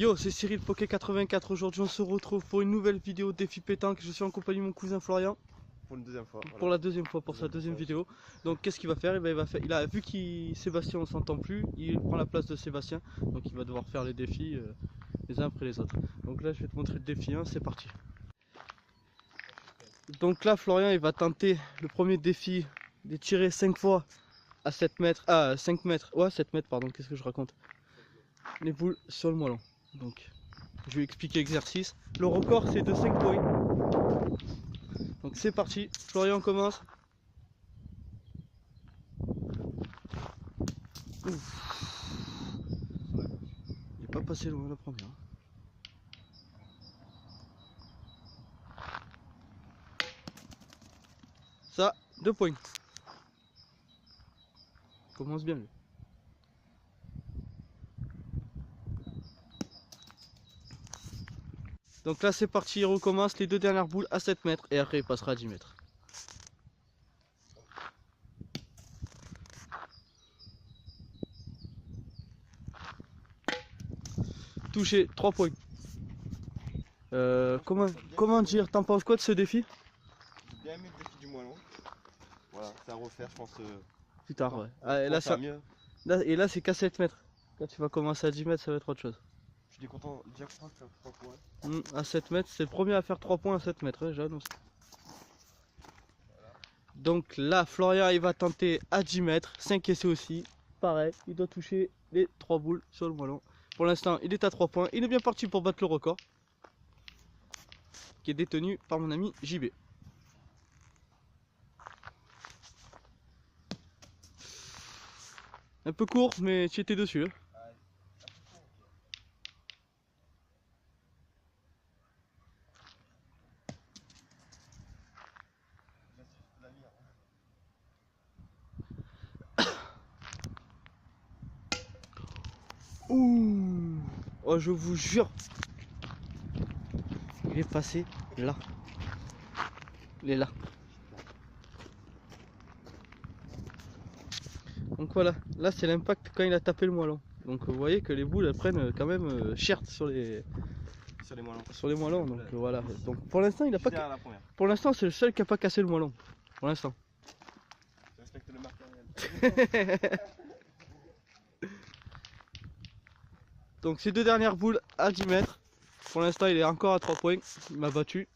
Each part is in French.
Yo, c'est Cyril Poké84. Aujourd'hui, on se retrouve pour une nouvelle vidéo défi pétanque. Je suis en compagnie de mon cousin Florian. Pour une deuxième fois. Voilà. Pour la deuxième fois, pour sa deuxième vidéo. Donc, qu'est-ce qu'il va faire? Il a vu qu'il Sébastien, on s'entend plus. Il prend la place de Sébastien. Donc, il va devoir faire les défis les uns après les autres. Donc là, je vais te montrer le défi 1. C'est parti. Donc là, Florian, il va tenter le premier défi de tirer 5 fois à 7 mètres. Ah, 5 mètres. Ouais, 7 mètres, pardon. Qu'est-ce que je raconte? Les boules sur le moellon. Donc, je vais expliquer l'exercice. Le record, c'est de 5 points. Donc, c'est parti. Florian commence. Ouf. Il n'est pas passé loin la première. Ça, 2 points. Commence bien lui. Donc là c'est parti, il recommence les 2 dernières boules à 7 mètres et après il passera à 10 mètres. Touché, 3 points. Comment dire, t'en penses quoi de ce défi? J'ai bien aimé le défi du moellon. Voilà, c'est à refaire je pense. Plus tard, ouais. Ah, et Mieux. Là c'est qu'à 7 mètres. Quand tu vas commencer à 10 mètres ça va être autre chose. Je suis content de faire 3 points. À 7 mètres, c'est le premier à faire 3 points à 7 mètres, j'annonce. Voilà. Donc là, Florian, il va tenter à 10 mètres, 5 essais aussi. Pareil, il doit toucher les 3 boules sur le moellon. Pour l'instant, il est à 3 points. Il est bien parti pour battre le record, qui est détenu par mon ami JB. Un peu court, mais tu étais dessus. Hein. Ouh. Oh, je vous jure, il est passé là. Il est là. Donc voilà, là c'est l'impact quand il a tapé le moellon. Donc vous voyez que les boules elles prennent quand même cher sur les moellons. Donc voilà. Donc pour l'instant il a pas. Pour l'instant c'est le seul qui a pas cassé le moellon. Pour l'instant. Je respecte le matériel. Donc ces 2 dernières boules à 10 mètres. Pour l'instant il est encore à 3 points. Il m'a battu.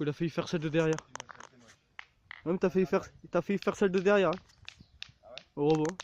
Il a failli faire celle de derrière. Même t'as failli faire celle de derrière. Hein. Ah ouais? Au rebond.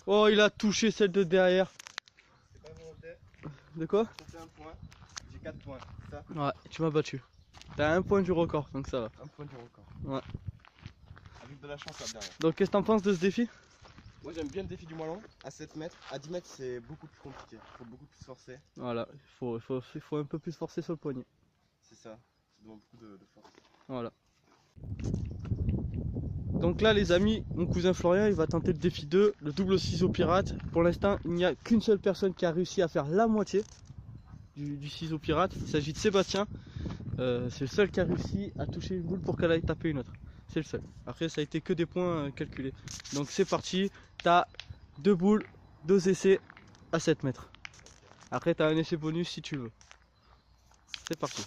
Oh, il a touché celle de derrière. C'est pas volontaire. De quoi? Ça fait 1 point. J'ai 4 points, c'est ça? Ouais, tu m'as battu. T'as 1 point du record, donc ça va. 1 point du record. Ouais. Avec de la chance là derrière. Donc qu'est-ce que t'en penses de ce défi? Moi j'aime bien le défi du moellon. À 7 mètres, à 10 mètres c'est beaucoup plus compliqué. Il faut beaucoup plus forcer. Voilà, il faut un peu plus forcer sur le poignet. C'est ça. Ça demande beaucoup de force. Voilà. Donc là les amis, mon cousin Florian il va tenter le défi 2, le double ciseau pirate. Pour l'instant il n'y a qu'une seule personne qui a réussi à faire la moitié du ciseau pirate. Il s'agit de Sébastien. C'est le seul qui a réussi à toucher une boule pour qu'elle aille taper une autre. C'est le seul. Après ça a été que des points calculés. Donc c'est parti, t'as 2 boules, 2 essais à 7 mètres. Après t'as un essai bonus si tu veux. C'est parti.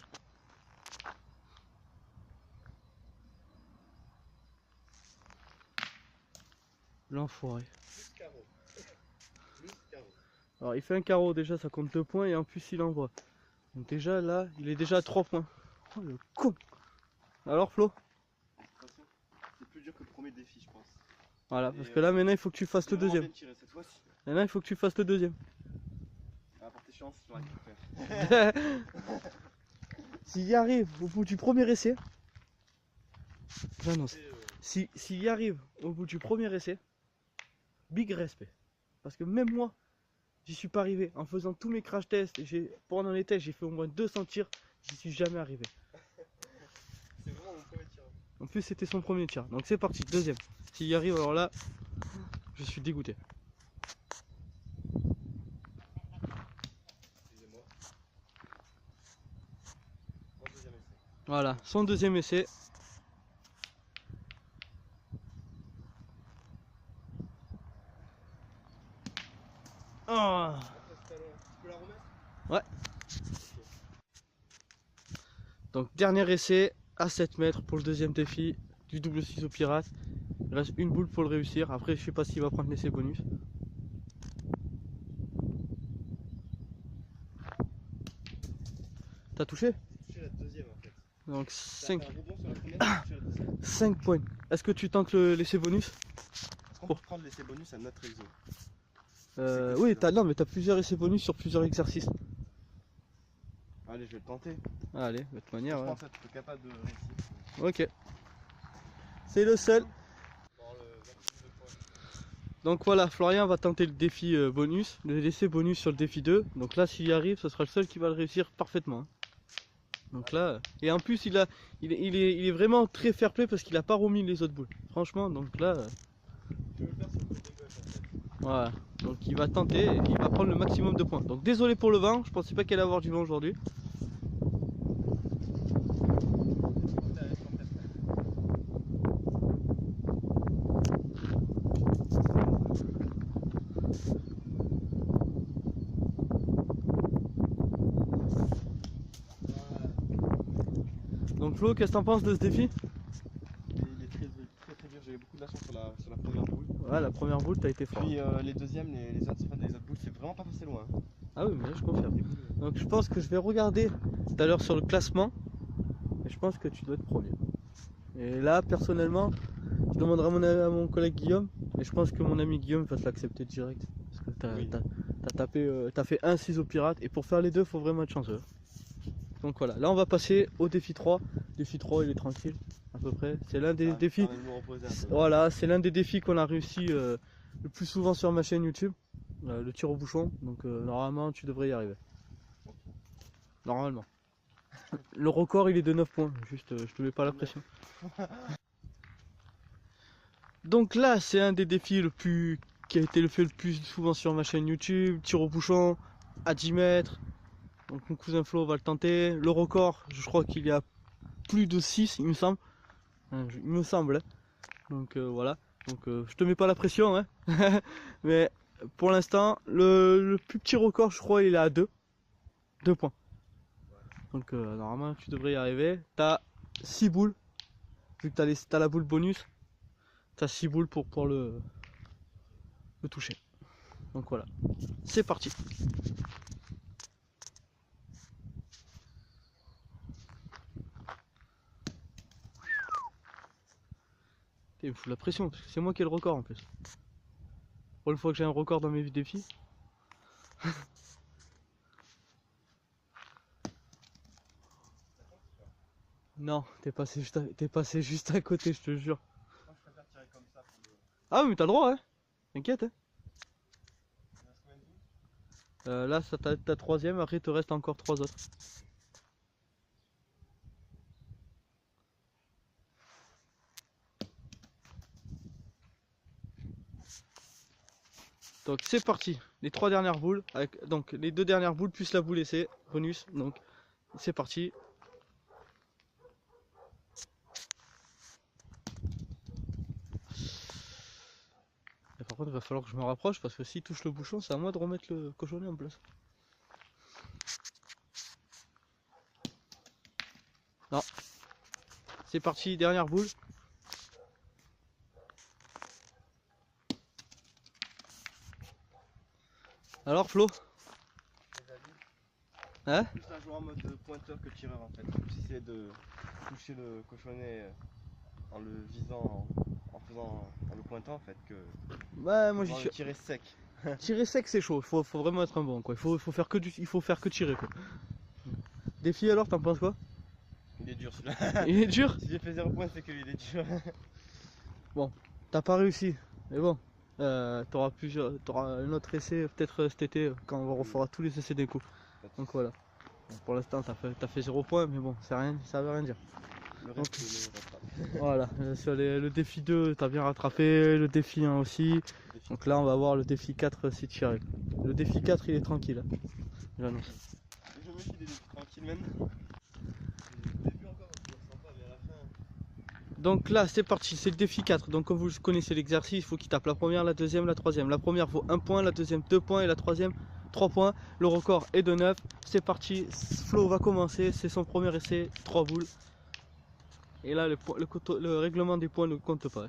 L'enfoiré. Alors il fait un carreau déjà, ça compte 2 points et en plus il envoie. Donc déjà là, il est déjà à 3 points. Oh le con. Alors Flo? C'est plus dur que le premier défi je pense. Voilà, parce que là maintenant il faut que tu fasses le deuxième. Maintenant il faut que tu fasses le deuxième. Ah, porter chance, j'aurais pu le faire. S'il y arrive au bout du premier essai, j'annonce. S'il y arrive au bout du premier essai, big respect. Parce que même moi, j'y suis pas arrivé. En faisant tous mes crash tests, pendant les tests, j'ai fait au moins 200 tirs, j'y suis jamais arrivé. C'est vraiment mon premier tir. En plus, c'était son premier tir. Donc c'est parti, deuxième. S'il y arrive, alors là, je suis dégoûté. Excusez-moi. Mon deuxième essai. Voilà, son deuxième essai. Oh. Tu peux la remettre? Ouais. Donc dernier essai à 7 mètres pour le deuxième défi du double ciseau pirate. Il reste une boule pour le réussir. Après je sais pas s'il va prendre l'essai bonus. T'as touché? J'ai touché la deuxième en fait. Donc 5, T'as fait un rebond sur la première, j'ai touché la deuxième. 5 points. Est-ce que tu tentes l'essai bonus? Est-ce qu'on peut prendre l'essai bonus à notre exo? Oui, non, mais t'as plusieurs essais bonus sur plusieurs exercices. Allez, je vais le tenter. Allez, de toute manière. Je Ouais. pense être capable de réussir. Ok. C'est le seul. Donc voilà, Florian va tenter le défi bonus, le l'essai bonus sur le défi 2. Donc là, s'il y arrive, ce sera le seul qui va le réussir parfaitement. Donc là, et en plus, il est vraiment très fair play parce qu'il a pas remis les autres boules. Franchement, donc là. Je vais le faire sur le côté gauche en fait. Voilà. Donc il va tenter et il va prendre le maximum de points. Donc désolé pour le vent, je pensais pas qu'il allait avoir du vent aujourd'hui. Donc Flo, qu'est-ce que t'en penses de ce défi? Il est très dur, j'ai eu beaucoup de la chance sur la première boule. Ouais, la première boule, t'as été fort. Puis les deuxièmes, les autres boules, c'est vraiment pas passé loin. Ah oui, mais là, je confirme. Donc je pense que je vais regarder tout à l'heure sur le classement. Et je pense que tu dois être premier. Et là, personnellement, je demanderai à mon collègue Guillaume. Et je pense que mon ami Guillaume va te l'accepter direct. Parce que t'as fait un ciseau pirate. Et pour faire les deux, il faut vraiment être chanceux. Donc voilà, là on va passer au défi 3. Défi 3, il est tranquille, à peu près. C'est l'un des défis. Voilà, c'est l'un des défis qu'on a réussi le plus souvent sur ma chaîne YouTube. Le tir au bouchon. Donc normalement, tu devrais y arriver. Normalement. Le record, il est de 9 points. Juste, je te mets pas la pression. Donc là, c'est un des défis qui a été fait le plus souvent sur ma chaîne YouTube. Tir au bouchon à 10 mètres. Donc mon cousin Flo va le tenter. Le record, je crois qu'il y a plus de 6, il me semble. Il me semble. Hein. Donc voilà. Donc je te mets pas la pression. Hein. Mais pour l'instant, le plus petit record, je crois, il est à 2. 2 points. Donc normalement, tu devrais y arriver. T'as 6 boules. Vu que t'as la boule bonus. T'as 6 boules pour le toucher. Donc voilà. C'est parti. Il me fout la pression parce que c'est moi qui ai le record en plus. Pour une fois que j'ai un record dans mes défis. Non, t'es passé juste à côté, je te jure. Moi, je préfère tirer comme ça pour le... Ah oui, mais t'as le droit, hein. T'inquiète. Hein. Il reste combien de boules? Là, t'as ta troisième, après il te reste encore 3 autres. Donc c'est parti, les 3 dernières boules, donc les 2 dernières boules plus la boule essai, bonus, donc c'est parti. Et par contre il va falloir que je me rapproche parce que s'il touche le bouchon, c'est à moi de remettre le cochonnet en place. Non. C'est parti, dernière boule. Alors Flo? Hein? Plus un joueur en mode pointeur que tireur en fait. Plus essayer de toucher le cochonnet en le visant, en le pointant en fait que. Ouais, moi j'y suis. Tirer sec. Tirer sec c'est chaud, faut vraiment être un bon quoi. Il faut faire que tirer quoi. Défi alors, t'en penses quoi? Il est dur celui-là. Il est dur? Si j'ai fait 0 points, c'est qu'il est dur. Bon, t'as pas réussi, mais bon. T'auras un autre essai peut-être cet été quand on refera tous les essais d'un coup. Donc voilà. Bon, pour l'instant t'as fait 0 points, mais bon, ça veut rien dire. Le reste, Voilà, sur le défi 2 t'as bien rattrapé, le défi 1 aussi. Donc là on va voir le défi 4 si tu y arrives. Le défi 4 il est tranquille. J'annonce. Je me suis des défis tranquilles même. Le début encore, c'est sympa, mais à la fin. Donc là c'est parti, c'est le défi 4. Donc comme vous connaissez l'exercice, il faut qu'il tape la première, la deuxième, la troisième. La première vaut 1 point, la deuxième 2 points et la troisième 3 points. Le record est de 9. C'est parti, Flo va commencer, c'est son premier essai, 3 boules. Et là le règlement des points ne compte pas.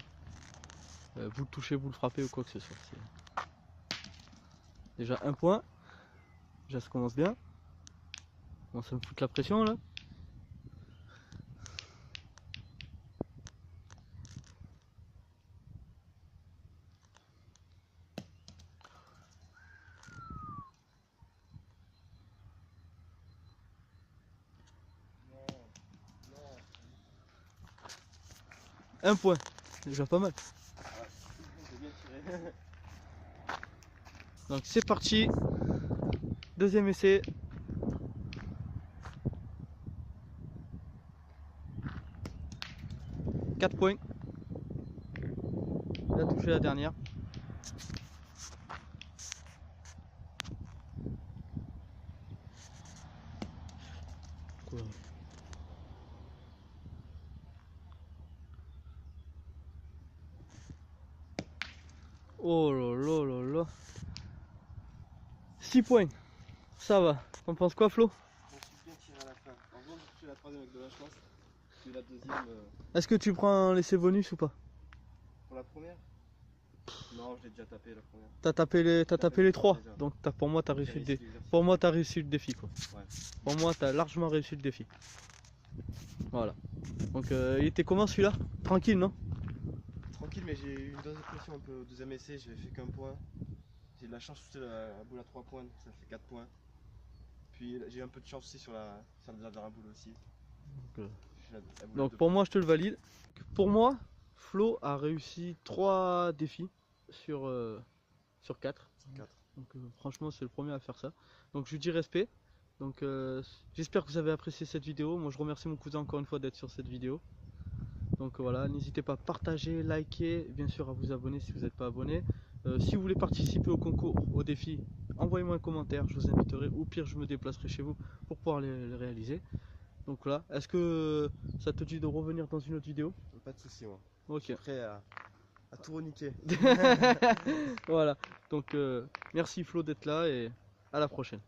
Vous le touchez, vous le frappez ou quoi que ce soit. Déjà 1 point. Déjà ça commence bien. Bon, ça me fout la pression là. Un point, déjà pas mal. J'ai bien tiré. Donc c'est parti. Deuxième essai. Quatre points. Il a touché la dernière. Quoi ? Oh là là là là. 6 points. Ça va. T'en penses quoi, Flo? Je me suis bien tiré à la fin. En gros, j'ai touché la troisième avec de la chance. Puis la deuxième. Est-ce que tu prends un laissé bonus ou pas? Pour la première? Non, je l'ai déjà tapé la première. T'as tapé les 3. Déjà. Donc pour moi t'as réussi, J'ai réussi l'exercice. pour moi t'as réussi le défi quoi. Ouais. Pour moi t'as largement réussi le défi. Voilà. Donc il était comment celui-là? Tranquille non? Tranquille, mais j'ai eu une dose de pression un peu au deuxième essai, j'avais fait qu'un point. J'ai de la chance de toucher la boule à 3 points, ça fait 4 points. Puis j'ai eu un peu de chance aussi sur la dernière boule aussi. Donc pour moi je te le valide. Pour moi, Flo a réussi 3 défis sur 4. Donc franchement c'est le premier à faire ça. Donc je lui dis respect. Donc j'espère que vous avez apprécié cette vidéo. Moi je remercie mon cousin encore une fois d'être sur cette vidéo. Donc voilà, n'hésitez pas à partager, liker, bien sûr à vous abonner si vous n'êtes pas abonné. Si vous voulez participer au concours, au défi, envoyez-moi un commentaire, je vous inviterai. Ou pire, je me déplacerai chez vous pour pouvoir les réaliser. Donc voilà, est-ce que ça te dit de revenir dans une autre vidéo? Pas de soucis, moi. Ok. Je suis prêt à tout reniquer. Voilà, donc merci Flo d'être là et à la prochaine.